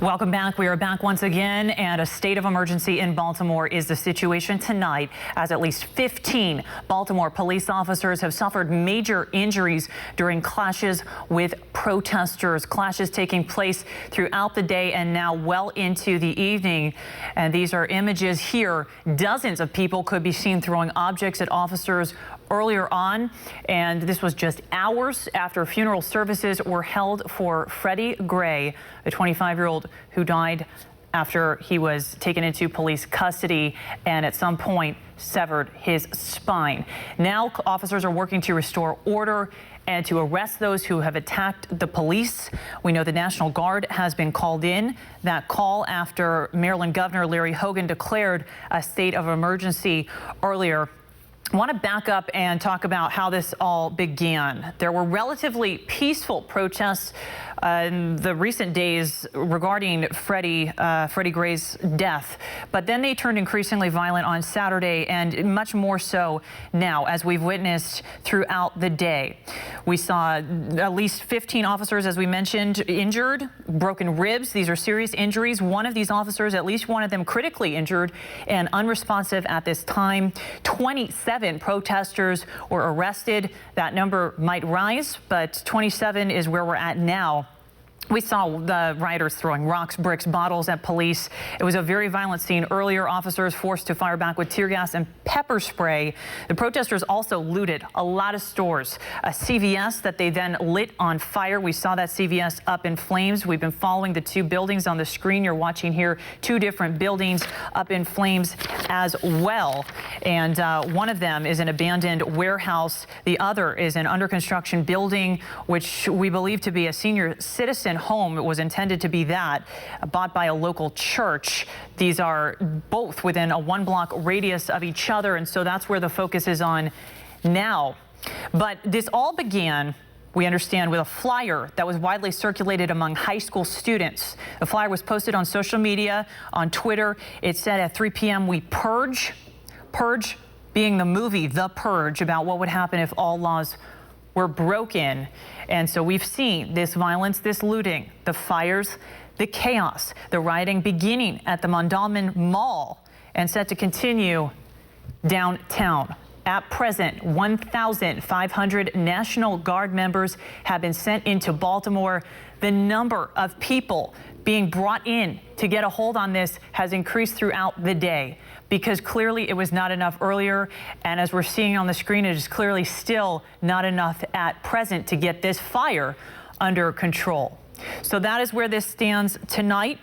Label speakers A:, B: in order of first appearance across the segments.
A: Welcome back. We are back once again, and a state of emergency in Baltimore is the situation tonight, as at least 15 Baltimore police officers have suffered major injuries during clashes with protesters. Clashes taking place throughout the day and now well into the evening. And these are images here. Dozens of people could be seen throwing objects at officers earlier on, and this was just hours after funeral services were held for Freddie Gray, the 25-year-old who died after he was taken into police custody and at some point severed his spine. Now officers are working to restore order and to arrest those who have attacked the police. We know the National Guard has been called in. That call after Maryland Governor Larry Hogan declared a state of emergency earlier. I want to back up and talk about how this all began. There were relatively peaceful protests in the recent days regarding Freddie Gray's death, but then they turned increasingly violent on Saturday, and much more so now, as we've witnessed throughout the day. We saw at least 15 officers, as we mentioned, injured, broken ribs. These are serious injuries. One of these officers, at least one of them, critically injured and unresponsive at this time. 27 protesters were arrested. That number might rise, but 27 is where we're at now. We saw the rioters throwing rocks, bricks, bottles at police. It was a very violent scene earlier. Officers forced to fire back with tear gas and pepper spray. The protesters also looted a lot of stores. A CVS that they then lit on fire. We saw that CVS up in flames. We've been following the two buildings on the screen you're watching here. Two different buildings up in flames as well. And one of them is an abandoned warehouse. The other is an under construction building, which we believe to be a senior citizen home. It was intended to be that, bought by a local church. These are both within a 1-block radius of each other, and so that's where the focus is on now. But this all began, we understand, with a flyer that was widely circulated among high school students. The flyer was posted on social media, on Twitter. It said at 3 p.m. we purge. Purge being the movie The Purge, about what would happen if all laws were broken. And so we've seen this violence, this looting, the fires, the chaos, the rioting beginning at the Mondawmin Mall and set to continue downtown. At present, 1,500 National Guard members have been sent into Baltimore. The number of people being brought in to get a hold on this has increased throughout the day, because clearly it was not enough earlier. And as we're seeing on the screen, it is clearly still not enough at present to get this fire under control. So that is where this stands tonight.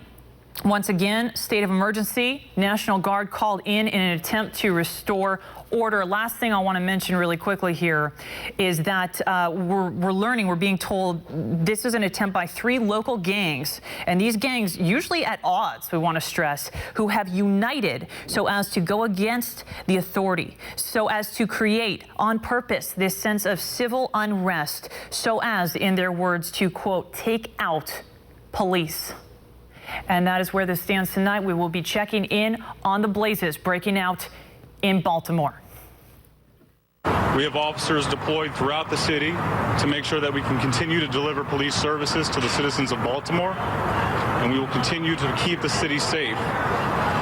A: Once again, state of emergency. National Guard called in an attempt to restore order. Last thing I want to mention really quickly here is that we're being told this is an attempt by 3 local gangs, and these gangs usually at odds, we want to stress, who have united so as to go against the authority, so as to create on purpose this sense of civil unrest, so as, in their words, to, quote, take out police. And that is where this stands tonight. We will be checking in on the blazes breaking out in Baltimore.
B: We have officers deployed throughout the city to make sure that we can continue to deliver police services to the citizens of Baltimore, and we will continue to keep the city safe.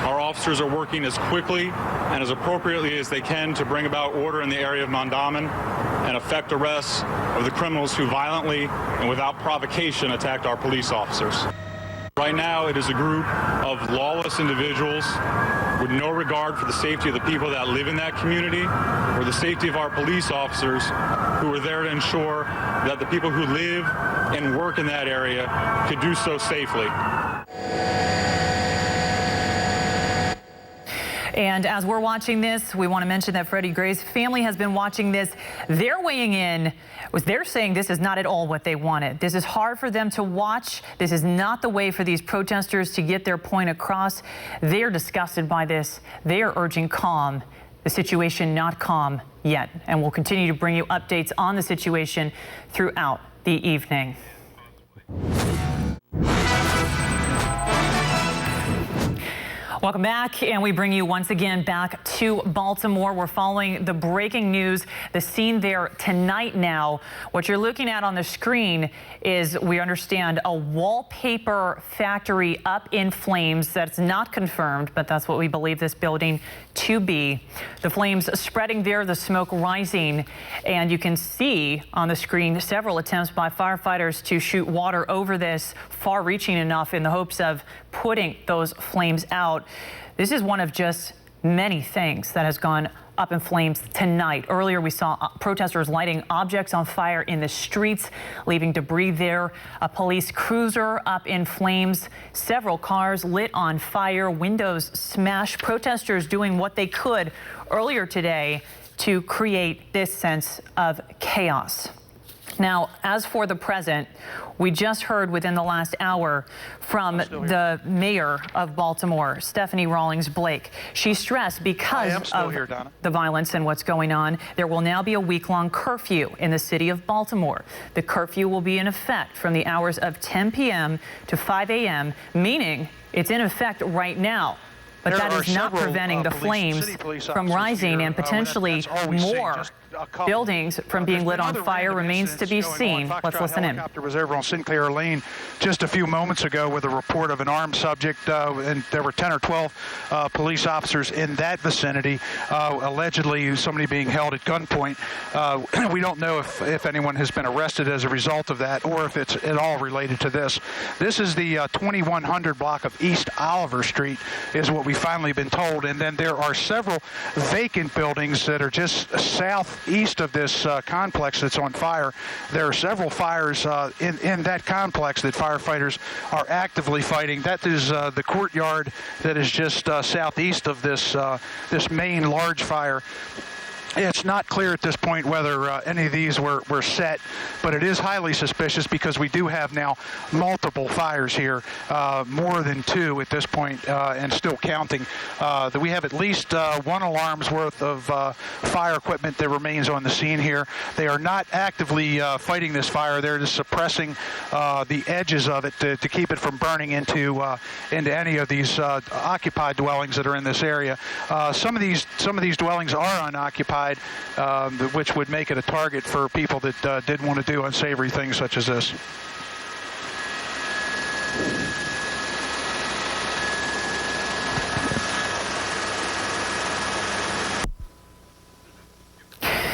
B: Our officers are working as quickly and as appropriately as they can to bring about order in the area of Mondawmin and effect arrests of the criminals who violently and without provocation attacked our police officers. Right now, it is a group of lawless individuals with no regard for the safety of the people that live in that community or the safety of our police officers, who are there to ensure that the people who live and work in that area could do so safely.
A: And as we're watching this, we want to mention that Freddie Gray's family has been watching this. They're weighing in. They're saying this is not at all what they wanted. This is hard for them to watch. This is not the way for these protesters to get their point across. They're disgusted by this. They are urging calm. The situation not calm yet. And we'll continue to bring you updates on the situation throughout the evening. Welcome back, and we bring you once again back to Baltimore. We're following the breaking news, the scene there tonight now. What you're looking at on the screen is, we understand, a wallpaper factory up in flames. That's not confirmed, but that's what we believe this building to be. The flames spreading there, the smoke rising, and you can see on the screen several attempts by firefighters to shoot water over this, far-reaching enough in the hopes of putting those flames out. This is one of just many things that has gone up in flames tonight. Earlier, we saw protesters lighting objects on fire in the streets, leaving debris there. A police cruiser up in flames, several cars lit on fire, windows smashed. Protesters doing what they could earlier today to create this sense of chaos. Now, as for the present, we just heard within the last hour from the mayor of Baltimore, Stephanie Rawlings Blake. She stressed because of the violence and what's going on, there will now be a week-long curfew in the city of Baltimore. The curfew will be in effect from the hours of 10 p.m. to 5 a.m., meaning it's in effect right now. But that is not preventing the flames from rising, and potentially more buildings from being lit on fire remains to be seen. Let's listen in.
C: Helicopter was over on Sinclair Lane just a few moments ago with a report of an armed subject, and there were 10 or 12 police officers in that vicinity, allegedly somebody being held at gunpoint. We don't know if anyone has been arrested as a result of that, or if it's at all related to this. This is the 2100 block of East Oliver Street, is what we've finally been told, and then there are several vacant buildings that are just southeast of this complex that's on fire. There are several fires in that complex that firefighters are actively fighting. That is the courtyard that is just southeast of this main large fire. It's not clear at this point whether any of these were set, but it is highly suspicious because we do have now multiple fires here, more than 2 at this point, and still counting. That we have at least 1 alarm's worth of fire equipment that remains on the scene here. They are not actively fighting this fire. They're just suppressing the edges of it to keep it from burning into any of these occupied dwellings that are in this area. Some of these dwellings are unoccupied, which would make it a target for people that did want to do unsavory things such as this.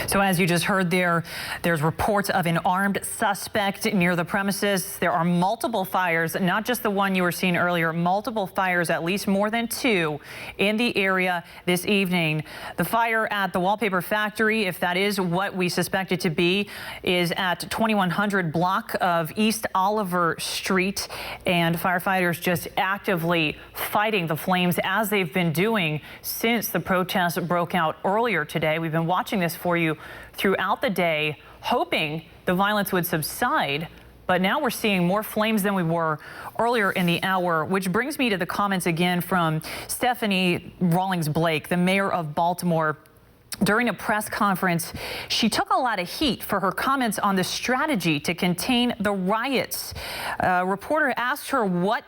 A: So as you just heard there's reports of an armed suspect near the premises. There are multiple fires, not just the one you were seeing earlier, multiple fires, at least more than 2 in the area this evening. The fire at the wallpaper factory, if that is what we suspect it to be, is at 2100 block of East Oliver Street, and firefighters just actively fighting the flames as they've been doing since the protests broke out earlier today. We've been watching this for you throughout the day, hoping the violence would subside, but now we're seeing more flames than we were earlier in the hour, which brings me to the comments again from Stephanie Rawlings Blake, the mayor of Baltimore. During a press conference, she took a lot of heat for her comments on the strategy to contain the riots. A reporter asked her what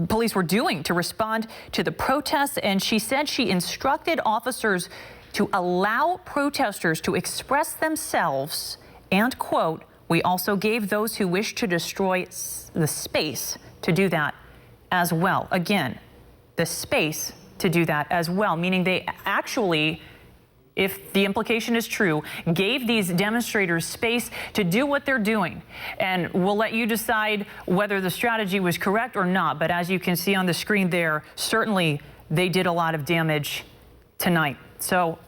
A: police were doing to respond to the protests, and she said she instructed officers to allow protesters to express themselves, and, quote, "We also gave those who wish to destroy the space to do that as well." Again, the space to do that as well, meaning they actually, if the implication is true, gave these demonstrators space to do what they're doing. And we'll let you decide whether the strategy was correct or not. But as you can see on the screen there, certainly they did a lot of damage tonight. So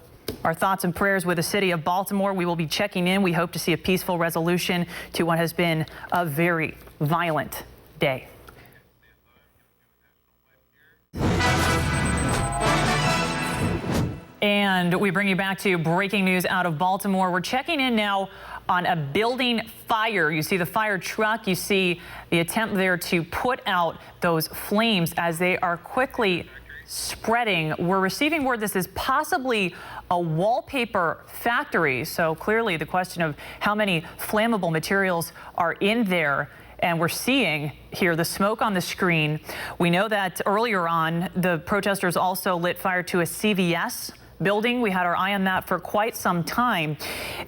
A: our thoughts and prayers with the city of Baltimore. We will be checking in. We hope to see a peaceful resolution to what has been a very violent day. And we bring you back to breaking news out of Baltimore. We're checking in now on a building fire. You see the fire truck. You see the attempt there to put out those flames as they are quickly spreading. We're receiving word this is possibly a wallpaper factory. So clearly the question of how many flammable materials are in there. And we're seeing here the smoke on the screen. We know that earlier on, the protesters also lit fire to a CVS building. We had our eye on that for quite some time.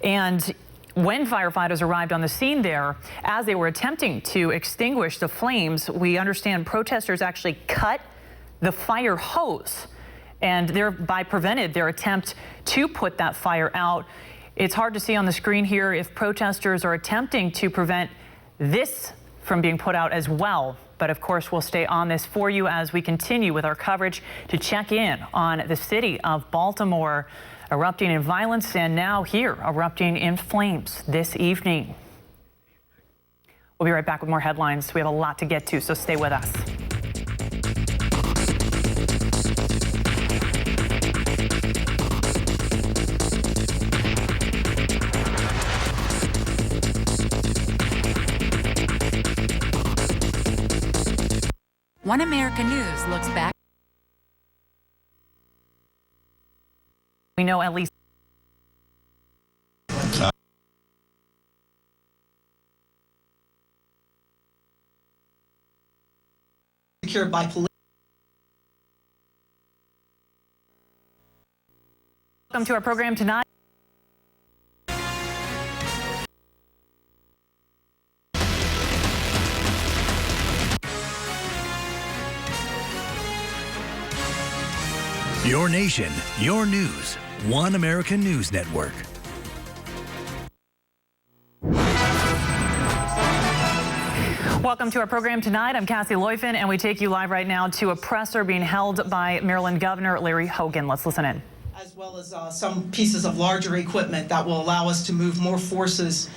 A: And when firefighters arrived on the scene there, as they were attempting to extinguish the flames, we understand protesters actually cut the fire hose and thereby prevented their attempt to put that fire out. It's hard to see on the screen here if protesters are attempting to prevent this from being put out as well. But of course, we'll stay on this for you as we continue with our coverage to check in on the city of Baltimore erupting in violence and now here erupting in flames this evening. We'll be right back with more headlines. We have a lot to get to, so stay with us.
D: One America News looks back.
A: We know at least
E: secured by police.
A: Welcome to our program tonight.
F: Your nation, your news. One American News Network.
A: Welcome to our program tonight. I'm Cassie Leuffen, and we take you live right now to a presser being held by Maryland Governor Larry Hogan. Let's listen in.
E: As well as some pieces of larger equipment that will allow us to move more forces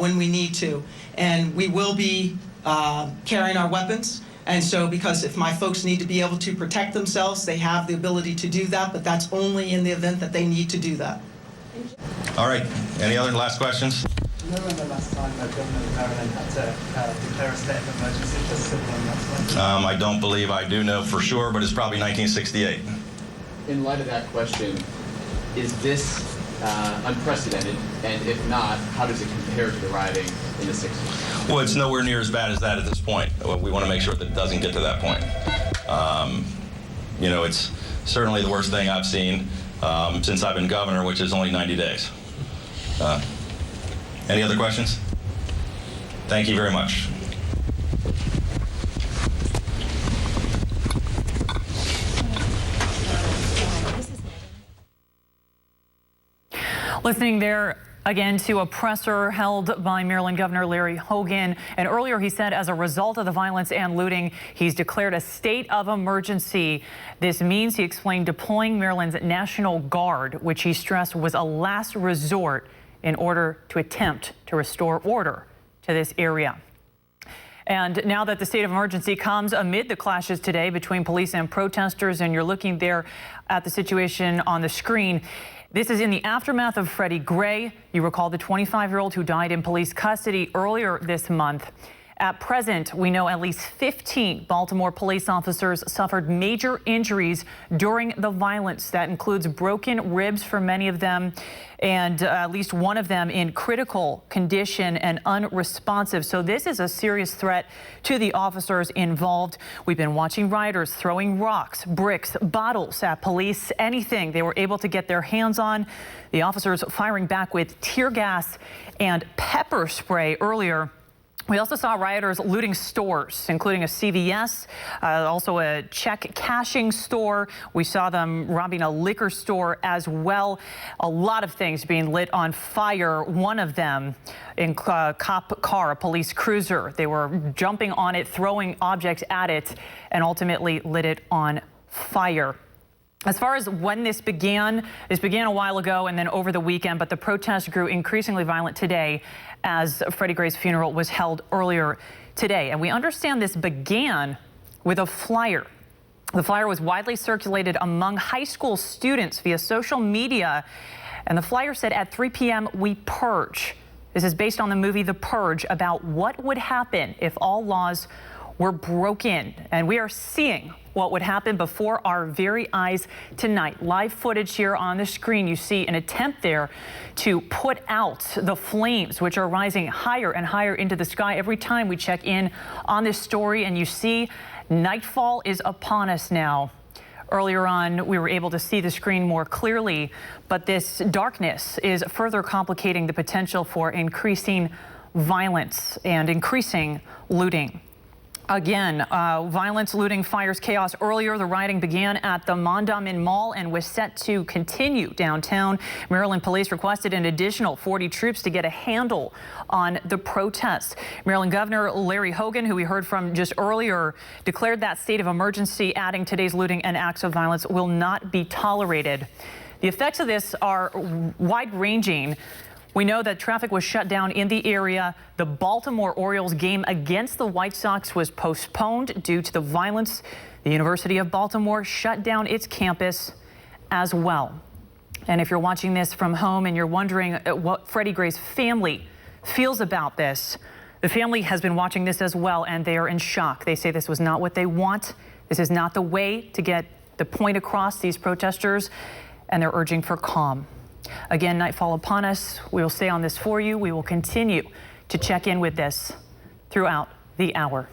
E: when we need to. And we will be carrying our weapons. And so, because if my folks need to be able to protect themselves, they have the ability to do that, but that's only in the event that they need to do that.
G: All right. Any other last questions?
H: When the last time the governor of Maryland had to declare a state of emergency for civil unrest?
G: I don't believe I do know for sure, but it's probably 1968.
I: In light of that question, is this unprecedented? And if not, how does it compare to the rioting in the 60s?
G: Well, it's nowhere near as bad as that at this point. We want to make sure that it doesn't get to that point. You know, it's certainly the worst thing I've seen since I've been governor, which is only 90 days. Any other questions? Thank you very much.
A: Listening there again to a presser held by Maryland Governor Larry Hogan. And earlier he said as a result of the violence and looting, he's declared a state of emergency. This means, he explained, deploying Maryland's National Guard, which he stressed was a last resort in order to attempt to restore order to this area. And now that the state of emergency comes amid the clashes today between police and protesters, and you're looking there at the situation on the screen, this is in the aftermath of Freddie Gray. You recall the 25-year-old who died in police custody earlier this month. At present, we know at least 15 Baltimore police officers suffered major injuries during the violence. That includes broken ribs for many of them, and at least one of them in critical condition and unresponsive. So this is a serious threat to the officers involved. We've been watching rioters throwing rocks, bricks, bottles at police, anything they were able to get their hands on. The officers firing back with tear gas and pepper spray earlier. We also saw rioters looting stores, including a CVS, also a check cashing store. We saw them robbing a liquor store as well. A lot of things being lit on fire. One of them in a cop car, a police cruiser. They were jumping on it, throwing objects at it, and ultimately lit it on fire. As far as when this began a while ago and then over the weekend, but the protests grew increasingly violent today as Freddie Gray's funeral was held earlier today. And we understand this began with a flyer. The flyer was widely circulated among high school students via social media. And the flyer said, at 3 p.m., we purge. This is based on the movie The Purge, about what would happen if all laws were broken, and we are seeing what would happen before our very eyes tonight. Live footage here on the screen. You see an attempt there to put out the flames, which are rising higher and higher into the sky every time we check in on this story. And you see nightfall is upon us now. Earlier on, we were able to see the screen more clearly, but this darkness is further complicating the potential for increasing violence and increasing looting. Again, violence, looting, fires, chaos. Earlier, the rioting began at the Mondawmin Mall and was set to continue downtown. Maryland police requested an additional 40 troops to get a handle on the protests. Maryland Governor Larry Hogan, who we heard from just earlier, declared that state of emergency, adding today's looting and acts of violence will not be tolerated. The effects of this are wide-ranging. We know that traffic was shut down in the area. The Baltimore Orioles game against the White Sox was postponed due to the violence. The University of Baltimore shut down its campus as well. And if you're watching this from home and you're wondering what Freddie Gray's family feels about this, the family has been watching this as well, and they are in shock. They say this was not what they want. This is not the way to get the point across, these protesters, and they're urging for calm. Again, nightfall upon us. We will stay on this for you. We will continue to check in with this throughout the hour.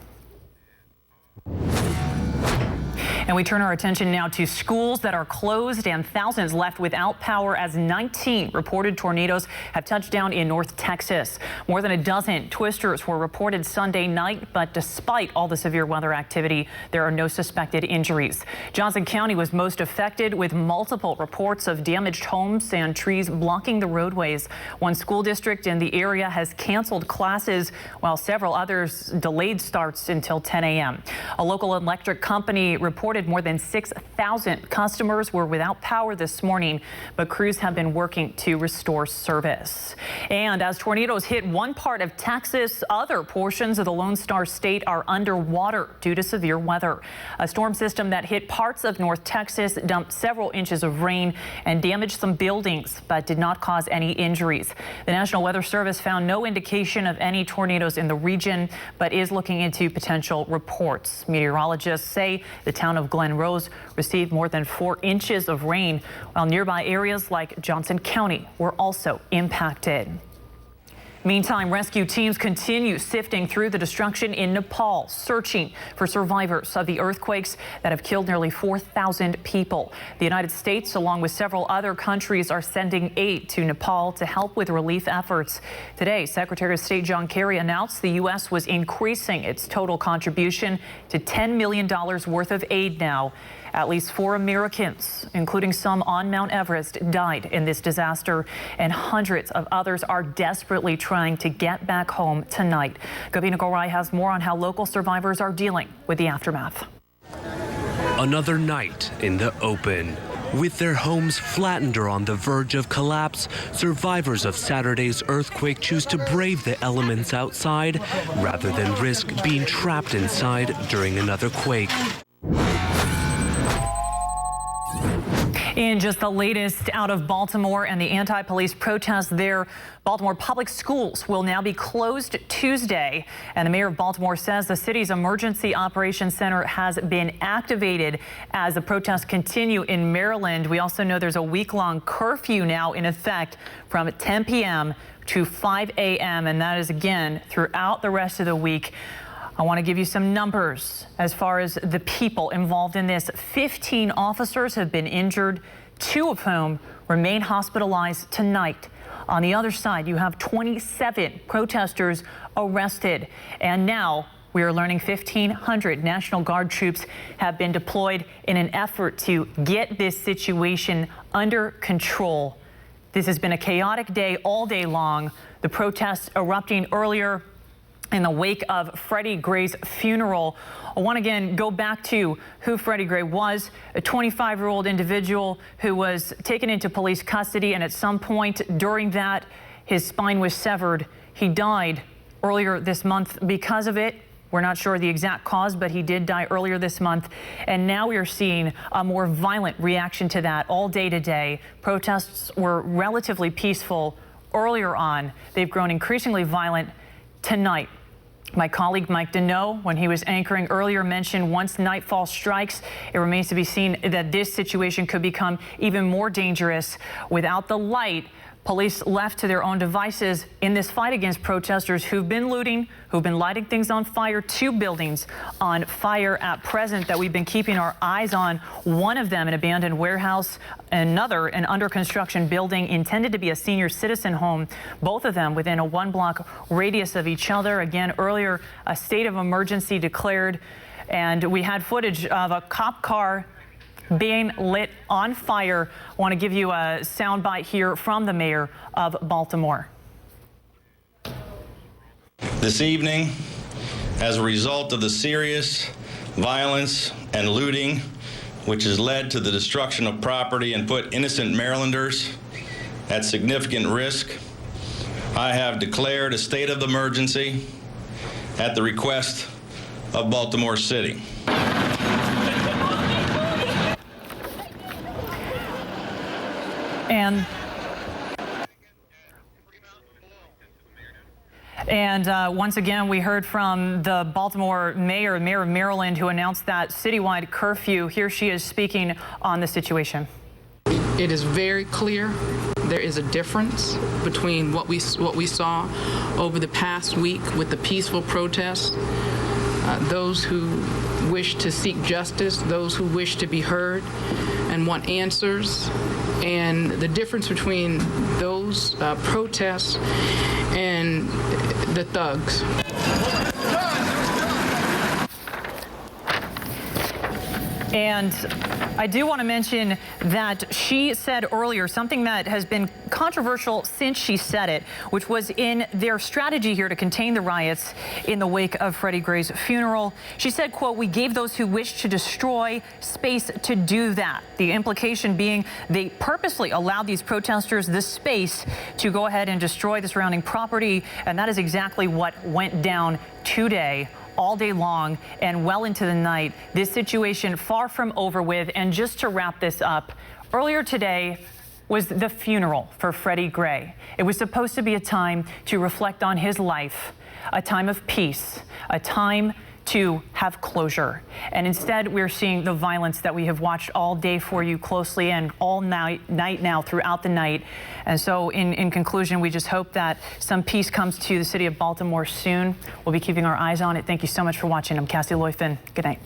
A: And we turn our attention now to schools that are closed and thousands left without power as 19 reported tornadoes have touched down in North Texas. More than a dozen twisters were reported Sunday night, but despite all the severe weather activity, there are no suspected injuries. Johnson County was most affected, with multiple reports of damaged homes and trees blocking the roadways. One school district in the area has canceled classes, while several others delayed starts until 10 a.m. A local electric company reported more than 6,000 customers were without power this morning, but crews have been working to restore service. And as tornadoes hit one part of Texas, other portions of the Lone Star State are underwater due to severe weather. A storm system that hit parts of North Texas dumped several inches of rain and damaged some buildings, but did not cause any injuries. The National Weather Service found no indication of any tornadoes in the region, but is looking into potential reports. Meteorologists say the town of Glen Rose received more than 4 inches of rain, while nearby areas like Johnson County were also impacted. Meantime, rescue teams continue sifting through the destruction in Nepal, searching for survivors of the earthquakes that have killed nearly 4,000 people. The United States, along with several other countries, are sending aid to Nepal to help with relief efforts. Today, Secretary of State John Kerry announced the U.S. was increasing its total contribution to $10 million worth of aid now. At least 4 Americans, including some on Mount Everest, died in this disaster, and hundreds of others are desperately trying to get back home tonight. Gavina Gorai has more on how local survivors are dealing with the aftermath.
J: Another night in the open. With their homes flattened or on the verge of collapse, survivors of Saturday's earthquake choose to brave the elements outside rather than risk being trapped inside during another quake.
A: In just the latest out of Baltimore and the anti-police protests there, Baltimore public schools will now be closed Tuesday. And the mayor of Baltimore says the city's emergency operations center has been activated as the protests continue in Maryland. We also know there's a week-long curfew now in effect from 10 p.m. to 5 a.m. And that is again throughout the rest of the week. I want to give you some numbers as far as the people involved in this. 15 officers have been injured, 2 of whom remain hospitalized tonight. On the other side, you have 27 protesters arrested. And now we are learning 1,500 National Guard troops have been deployed in an effort to get this situation under control. This has been a chaotic day all day long. The protests erupting earlier in the wake of Freddie Gray's funeral. I want to again go back to who Freddie Gray was, a 25-year-old individual who was taken into police custody, and at some point during that, his spine was severed. He died earlier this month because of it. We're not sure the exact cause, but he did die earlier this month. And now we are seeing a more violent reaction to that all day today. Protests were relatively peaceful earlier on. They've grown increasingly violent tonight. My colleague Mike Deneau, when he was anchoring earlier, mentioned once nightfall strikes, it remains to be seen that this situation could become even more dangerous. Without the light, police left to their own devices in this fight against protesters who've been looting, who've been lighting things on fire. 2 buildings on fire at present that we've been keeping our eyes on. One of them, an abandoned warehouse, another, an under construction building intended to be a senior citizen home. Both of them within a 1-block radius of each other. Again, earlier, a state of emergency declared, and we had footage of a cop car being lit on fire. I want to give you a soundbite here from the mayor of Baltimore.
G: This evening, as a result of the serious violence and looting, which has led to the destruction of property and put innocent Marylanders at significant risk, I have declared a state of emergency at the request of Baltimore City.
A: And once again, we heard from the Baltimore mayor, Mayor of Maryland, who announced that citywide curfew. Here she is speaking on the situation.
K: It is very clear there is a difference between what we saw over the past week with the peaceful protests, those who wish to seek justice, those who wish to be heard and want answers, and the difference between those protests and the thugs.
A: And I do want to mention that she said earlier something that has been controversial since she said it, which was in their strategy here to contain the riots in the wake of Freddie Gray's funeral. She said, quote, "We gave those who wish to destroy space to do that." The implication being they purposely allowed these protesters the space to go ahead and destroy the surrounding property. And that is exactly what went down today, all day long and well into the night. This situation far from over with. And just to wrap this up, earlier today was the funeral for Freddie Gray. It was supposed to be a time to reflect on his life, a time of peace, a time to have closure. And instead, we're seeing the violence that we have watched all day for you closely and all night now throughout the night. And so in conclusion, we just hope that some peace comes to the city of Baltimore soon. We'll be keeping our eyes on it. Thank you so much for watching. I'm Cassie Leuffen. Good night.